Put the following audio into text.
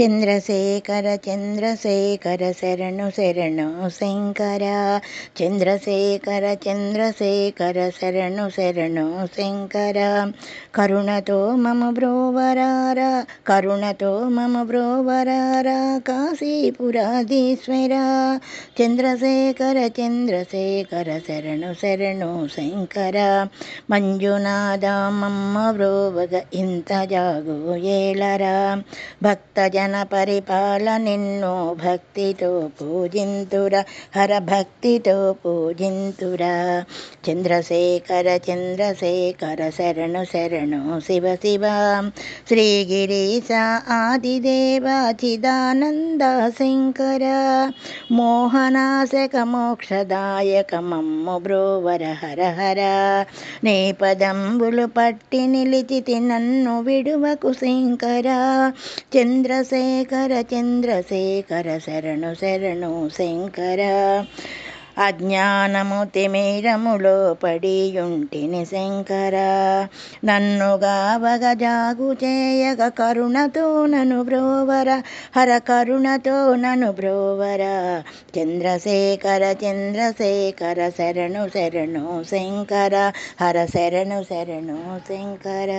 చంద్రశేఖర చంద్రశేఖర శరణు శరణు శంకర. చంద్రశేఖర చంద్రశేఖర శరణు శరణు శంకర. కరుణతో మమ బ్రోవరారా, కరుణతో మమ బ్రోవరారా కాశీపురాధీశ్వర. చంద్రశేఖర చంద్రశేఖర శరణు శరణు శంకర. మంజునాథ మమ్మ బ్రోవగ ఇంత జాగు ఏలరా. భక్తజన పరిపాల నిన్ను భక్తితో పూజింతురా, హర భక్తితో పూజింతురా. చంద్రశేఖర చంద్రశేఖర శరణు శరణు శివ శివ. శ్రీగిరీశ ఆదిదేవ చిదానంద శంకర. మోహనాశక మోక్షదాయక మమ్ము బ్రోవర హర హర. నీ పదంబులు పట్టి నిలిచితి నన్ను విడువకు శంకర. చంద్రశేఖర చంద్రశేఖర శరణు శరణు శంకర. అజ్ఞానము తిమిరములో పడియుంటిని శంకర. నన్నుగావగ జాగు చేయగ కరుణతో నను బ్రోవర, హర కరుణతో నను బ్రోవర. చంద్రశేఖర చంద్రశేఖర శరణు శరణు శంకర. హర శరణు శరణు శంకర.